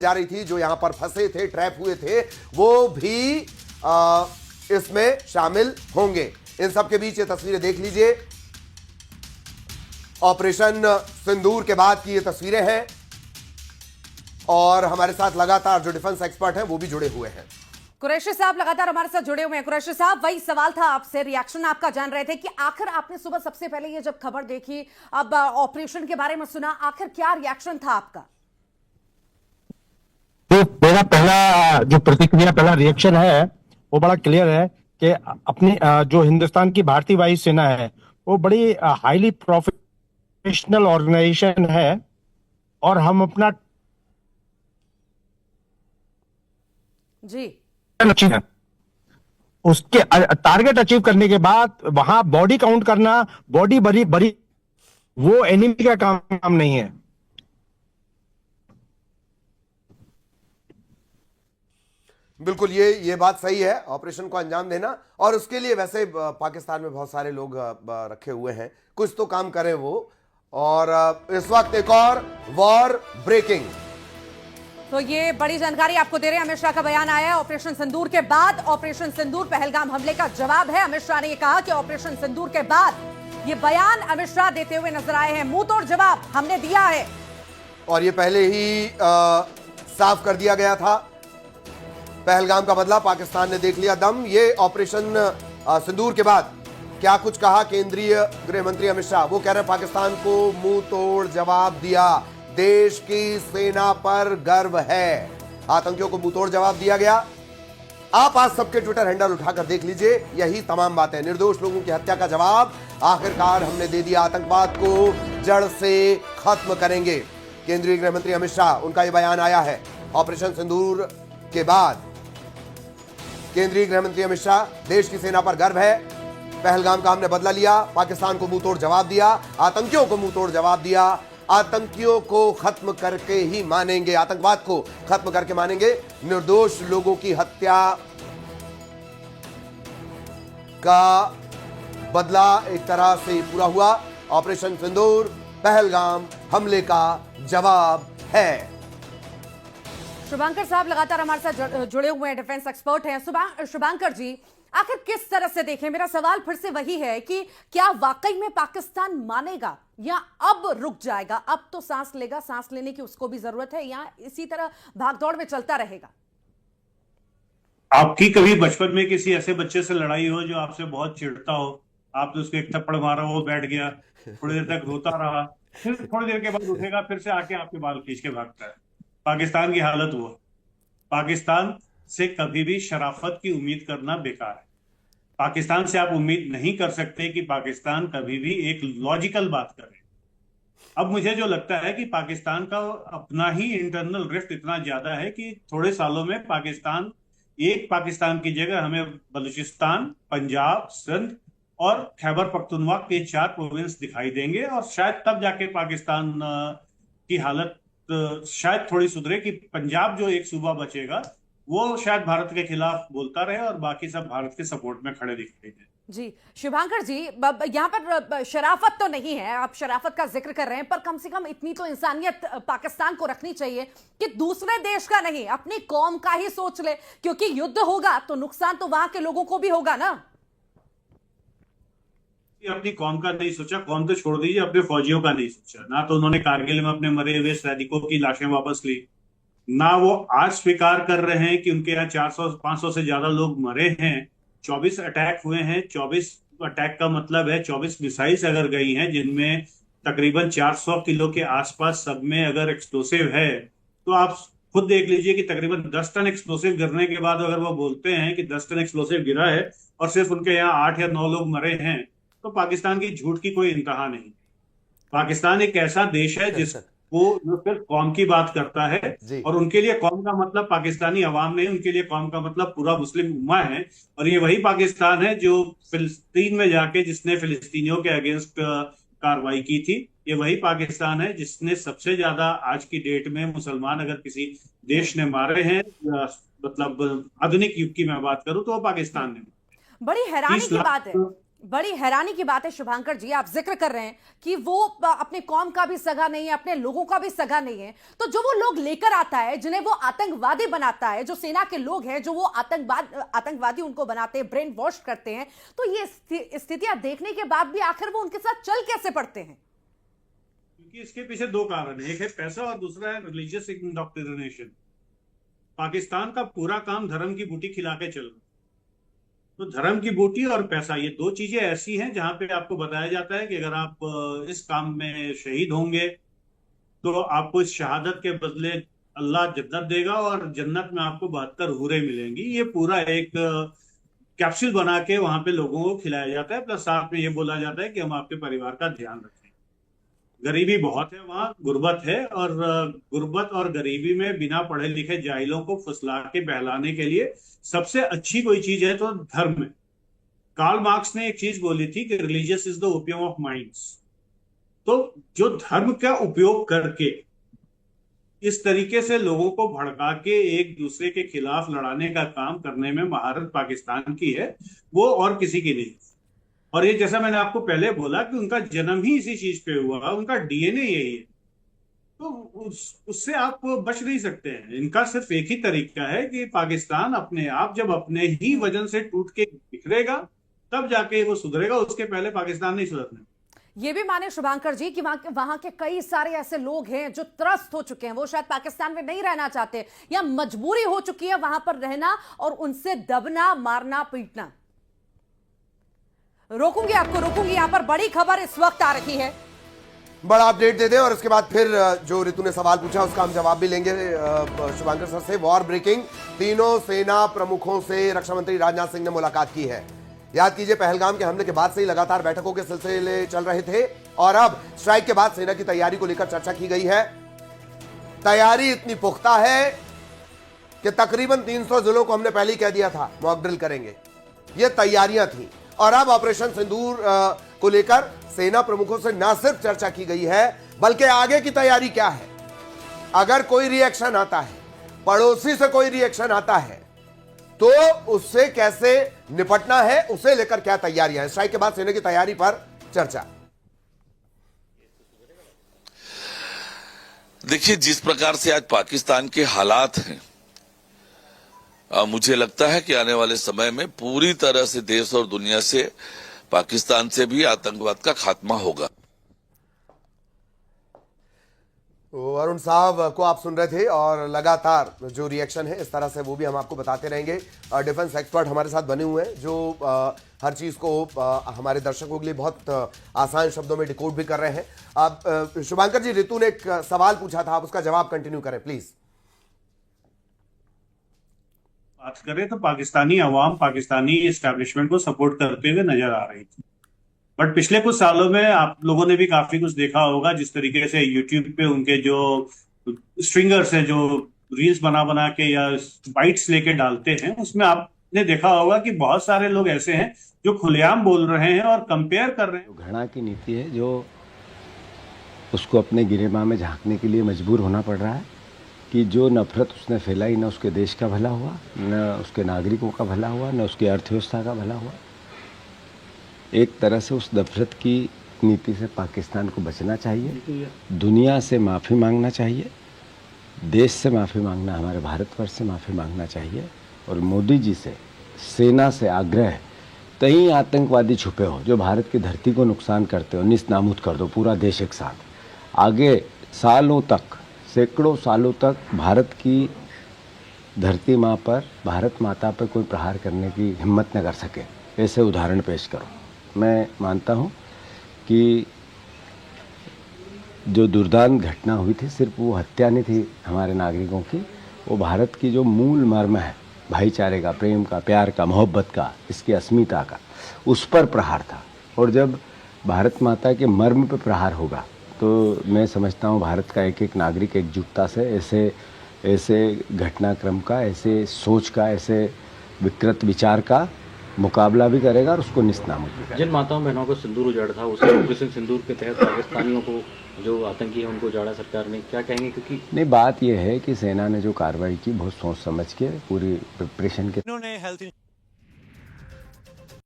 जा रही थी, जो यहां पर फंसे थे, ट्रैप हुए थे, वो भी इसमें शामिल होंगे। इन सब के बीच ये तस्वीरें देख लीजिए, ऑपरेशन सिंदूर के बाद की ये तस्वीरें हैं और हमारे साथ लगातार जो डिफेंस एक्सपर्ट हैं वो भी जुड़े हुए हैं। कुरैशी साहब लगातार हमारे साथ जुड़े हुए हैं। कुरैशी साहब, वही सवाल था आपसे, रिएक्शन आपका जान रहे थे कि आखिर आपने सुबह सबसे पहले ये जब खबर देखी, अब ऑपरेशन के बारे में सुना, आखिर क्या रिएक्शन था आपका? तो मेरा पहला जो प्रतिक्रिया, पहला रिएक्शन है वो बड़ा क्लियर है कि अपनी जो हिंदुस्तान की भारतीय वायु सेना है वो बड़ी हाईली प्रोफेशनल ऑर्गेनाइजेशन है और हम अपना जी है उसके टारगेट अचीव करने के बाद वहां बॉडी काउंट करना, बॉडी बड़ी बड़ी, वो एनिमी का काम नहीं है। बिल्कुल, ये बात सही है, ऑपरेशन को अंजाम देना, और उसके लिए वैसे पाकिस्तान में बहुत सारे लोग रखे हुए हैं, कुछ तो काम करें वो। और इस वक्त एक और वॉर ब्रेकिंग, तो ये बड़ी जानकारी आपको दे रहे हैं। अमित शाह का बयान आया है ऑपरेशन सिंदूर के बाद। ऑपरेशन सिंदूर पहलगाम हमले का जवाब है। अमित शाह ने ये कहा कि ऑपरेशन सिंदूर के बाद ये बयान अमित शाह देते हुए नजर आए हैं, मुंह तोड़ जवाब हमने दिया है। और ये पहले ही साफ कर दिया गया था, पहलगाम का बदला पाकिस्तान ने देख लिया दम। ये ऑपरेशन सिंदूर के बाद क्या कुछ कहा केंद्रीय गृह मंत्री अमित शाह, वो कह रहे हैं पाकिस्तान को मुंह तोड़ जवाब दिया, देश की सेना पर गर्व है, आतंकियों को मुंह तोड़ जवाब दिया गया। आप आज सबके ट्विटर हैंडल उठाकर देख लीजिए, यही तमाम बातें, निर्दोष लोगों की हत्या का जवाब, आखिरकार हमने दे दिया, आतंकवाद को जड़ से खत्म करेंगे। केंद्रीय गृह मंत्री अमित शाह, उनका यह बयान आया है ऑपरेशन सिंदूर के बाद। केंद्रीय गृह मंत्री अमित शाह, देश की सेना पर गर्व है, पहलगाम का हमने बदला लिया, पाकिस्तान को मुंह तोड़ जवाब दिया, आतंकियों को मुंह तोड़ जवाब दिया, आतंकियों को खत्म करके ही मानेंगे, आतंकवाद को खत्म करके मानेंगे। निर्दोष लोगों की हत्या का बदला एक तरह से पूरा हुआ। ऑपरेशन सिंदूर पहलगाम हमले का जवाब है। शुभांकर साहब लगातार हमारे साथ जुड़े हुए हैं, डिफेंस एक्सपर्ट हैं। शुभांकर जी, आखिर किस तरह से देखें? मेरा सवाल फिर से वही है कि क्या वाकई में पाकिस्तान मानेगा या अब रुक जाएगा? अब तो सांस लेगा, सांस लेने की उसको भी जरूरत है, या इसी तरह भागदौड़ में चलता रहेगा? आपकी कभी बचपन में किसी ऐसे बच्चे से लड़ाई हो जो आपसे बहुत चिढ़ता हो, आपने उसको एक थप्पड़ मारा, वो बैठ गया, थोड़ी देर तक रोता रहा, फिर थोड़ी देर के बाद उठेगा, फिर से आके आपके बाल खींच के भागता है। पाकिस्तान की हालत हुआ। पाकिस्तान से कभी भी शराफत की उम्मीद करना बेकार है। पाकिस्तान से आप उम्मीद नहीं कर सकते कि पाकिस्तान कभी भी एक लॉजिकल बात करे। अब मुझे जो लगता है कि पाकिस्तान का अपना ही इंटरनल रिफ्ट इतना ज्यादा है कि थोड़े सालों में पाकिस्तान की जगह हमें बलूचिस्तान, पंजाब, सिंध और खैबर पख्तूनख्वा के 4 प्रोविंस दिखाई देंगे, और शायद तब जाके पाकिस्तान की हालत शायद थोड़ी सुधरे कि पंजाब जो एक सूबा बचेगा वो शायद भारत के खिलाफ बोलता रहे और बाकी सब भारत के सपोर्ट में खड़े दिखाई दे। जी शुभांकर जी, यहाँ पर शराफत तो नहीं है, आप शराफत का जिक्र कर रहे हैं, पर कम से कम इतनी तो इंसानियत पाकिस्तान को रखनी चाहिए कि दूसरे देश का नहीं, अपनी कौम का ही सोच ले, क्योंकि युद्ध होगा तो नुकसान तो वहां के लोगों को भी होगा ना। अपनी कौम का नहीं सोचा, कौम तो छोड़ दीजिए, अपने फौजियों का नहीं सोचा। ना तो उन्होंने कारगिल में अपने मरे हुए सैनिकों की लाशें वापस ली, ना वो आज स्वीकार कर रहे हैं कि उनके यहाँ 400-500 से ज्यादा लोग मरे हैं। 24 अटैक हुए हैं, 24 अटैक का मतलब है 24 मिसाइल्स अगर गई हैं, जिनमें तकरीबन 400 किलो के आसपास सब में अगर एक्सप्लोसिव है, तो आप खुद देख लीजिए कि तकरीबन 10 टन एक्सप्लोसिव गिरने के बाद अगर वो बोलते हैं कि 10 टन एक्सप्लोसिव गिरा है और सिर्फ उनके यहाँ 8 या 9 लोग मरे हैं, तो पाकिस्तान की झूठ की कोई इंतहा नहीं। पाकिस्तान एक ऐसा देश है जिसको जो सिर्फ कौम की बात करता है, और उनके लिए कौम का मतलब पाकिस्तानी अवाम नहीं, उनके लिए कौम का मतलब पूरा मुस्लिम उम्मा है। और ये वही पाकिस्तान है जो फिलिस्तीन में जाके जिसने फिलिस्तीनियों के अगेंस्ट कार्रवाई की थी। ये वही पाकिस्तान है जिसने सबसे ज्यादा आज की डेट में मुसलमान अगर किसी देश ने मारे हैं, मतलब आधुनिक युग की मैं बात करूं, तो वो पाकिस्तान ने। बड़ी हैरानी की बात है बड़ी हैरानी की बात है शुभांकर जी, आप जिक्र कर रहे हैं कि वो अपने कौम का भी सगा नहीं है, अपने लोगों का भी सगा नहीं है, तो जो वो लोग लेकर आता है, जिन्हें वो आतंकवादी बनाता है, जो सेना के लोग हैं, जो वो आतंकवादी उनको बनाते हैं, ब्रेन वॉश करते हैं, तो ये स्थितियां देखने के बाद भी आखिर वो उनके साथ चल कैसे पड़ते हैं? क्योंकि इसके पीछे दो कारण है, एक है पैसा और दूसरा है रिलीजियस इंडोक्ट्रिनेशन। पाकिस्तान का पूरा काम धर्म की बूटी खिला के चलना। तो धर्म की बूटी और पैसा, ये दो चीजें ऐसी हैं जहां पे आपको बताया जाता है कि अगर आप इस काम में शहीद होंगे तो आपको इस शहादत के बदले अल्लाह जन्नत देगा और जन्नत में आपको 72 हूरें मिलेंगी। ये पूरा एक कैप्सूल बना के वहां पे लोगों को खिलाया जाता है, प्लस साथ में ये बोला जाता है कि हम आपके परिवार का ध्यान रखें। गरीबी बहुत है वहां, गुर्बत है, और गुर्बत और गरीबी में बिना पढ़े लिखे जाहिलों को फुसला के बहलाने के लिए सबसे अच्छी कोई चीज है तो धर्म है। कार्ल मार्क्स ने एक चीज बोली थी कि religious is the opium of minds. तो जो धर्म का उपयोग करके इस तरीके से लोगों को भड़का के एक दूसरे के खिलाफ लड़ाने का काम करने में महारत पाकिस्तान की है, वो और किसी की नहीं। और ये जैसा मैंने आपको पहले बोला कि उनका जन्म ही इसी चीज पे हुआ, उनका डीएनए यही है, तो उससे आप बच नहीं सकते हैं। इनका सिर्फ एक ही तरीका है कि पाकिस्तान अपने आप जब अपने ही वजन से टूट के बिखरेगा तब जाके वो सुधरेगा, उसके पहले पाकिस्तान नहीं सुधरने। ये भी माने शुभांकर जी कि वहां के कई सारे ऐसे लोग हैं जो त्रस्त हो चुके हैं, वो शायद पाकिस्तान में नहीं रहना चाहते या मजबूरी हो चुकी है वहां पर रहना और उनसे दबना, मारना, पीटना। रोकूंगी यहां पर बड़ी खबर इस वक्त आ रही है, बड़ा अपडेट दे दे और उसके बाद फिर जो रितु ने सवाल पूछा उसका हम जवाब भी लेंगे शुभांकर सर से। वॉर ब्रेकिंग, तीनों सेना प्रमुखों से रक्षा मंत्री राजनाथ सिंह ने मुलाकात की है। याद कीजिए, पहलगाम के हमले के बाद से ही लगातार बैठकों के सिलसिले चल रहे थे और अब स्ट्राइक के बाद सेना की तैयारी को लेकर चर्चा की गई है। तैयारी इतनी पुख्ता है कि तकरीबन 300 जिलों को हमने पहले ही कह दिया था मॉक ड्रिल करेंगे। ये तैयारियां थी और अब ऑपरेशन सिंदूर को लेकर सेना प्रमुखों से न सिर्फ चर्चा की गई है बल्कि आगे की तैयारी क्या है। अगर कोई रिएक्शन आता है, पड़ोसी से कोई रिएक्शन आता है, तो उससे कैसे निपटना है, उसे लेकर क्या तैयारियां हैं। स्ट्राइक के बाद सेना की तैयारी पर चर्चा। देखिए, जिस प्रकार से आज पाकिस्तान के हालात हैं, मुझे लगता है कि आने वाले समय में पूरी तरह से देश और दुनिया से, पाकिस्तान से भी आतंकवाद का खात्मा होगा। तो अरुण साहब को आप सुन रहे थे और लगातार जो रिएक्शन है इस तरह से वो भी हम आपको बताते रहेंगे। डिफेंस एक्सपर्ट हमारे साथ बने हुए हैं जो हर चीज को हमारे दर्शकों के लिए बहुत आसान शब्दों में डिकोड भी कर रहे हैं। अब शुभांकर जी, रितु ने एक सवाल पूछा था, आप उसका जवाब कंटिन्यू करें प्लीज। बात करें तो पाकिस्तानी अवाम पाकिस्तानी एस्टैब्लिशमेंट को सपोर्ट करते हुए नजर आ रही थी, बट पिछले कुछ सालों में आप लोगों ने भी काफी कुछ देखा होगा। जिस तरीके से यूट्यूब पे उनके जो स्ट्रिंगर्स हैं, जो रील्स बना बना के या बाइट्स लेके डालते हैं, उसमें आपने देखा होगा कि बहुत सारे लोग ऐसे हैं जो खुलेआम बोल रहे हैं और कंपेयर कर रहे हैं। घृणा की नीति है जो उसको अपने गिरेबान में झांकने के लिए मजबूर होना पड़ रहा है कि जो नफरत उसने फैलाई, न उसके देश का भला हुआ, न उसके नागरिकों का भला हुआ, न उसकी अर्थव्यवस्था का भला हुआ। एक तरह से उस नफरत की नीति से पाकिस्तान को बचना चाहिए, दुनिया से माफ़ी मांगना चाहिए, देश से माफ़ी मांगना, हमारे भारतवर्ष से माफ़ी मांगना चाहिए। और मोदी जी से, सेना से आग्रह है, कहीं आतंकवादी छुपे हो जो भारत की धरती को नुकसान करते हो, निस्त नाबूद कर दो पूरा देश एक साथ। आगे सालों तक, सैकड़ों सालों तक भारत की धरती माँ पर, भारत माता पर कोई प्रहार करने की हिम्मत न कर सके, ऐसे उदाहरण पेश करो। मैं मानता हूँ कि जो दुर्दांत घटना हुई थी, सिर्फ वो हत्या नहीं थी हमारे नागरिकों की, वो भारत की जो मूल मर्म है, भाईचारे का, प्रेम का, प्यार का, मोहब्बत का, इसकी अस्मिता का, उस पर प्रहार था। और जब भारत माता के मर्म पर प्रहार होगा तो मैं समझता हूँ भारत का एक एक नागरिक एकजुटता से ऐसे घटनाक्रम का, ऐसे सोच का, ऐसे विकृत विचार का मुकाबला भी करेगा और उसको निस्तनाबूद भी करेगा। जिन माताओं बहनों को सिंदूर उजाड़ा था, उसे ऑपरेशन सिंदूर के तहत पाकिस्तानियों को जो आतंकी है उनको उजाड़ा सरकार ने, क्या कहेंगे? क्योंकि नहीं, बात यह है कि सेना ने जो कार्रवाई की बहुत सोच समझ के, पूरी प्रिपरेशन के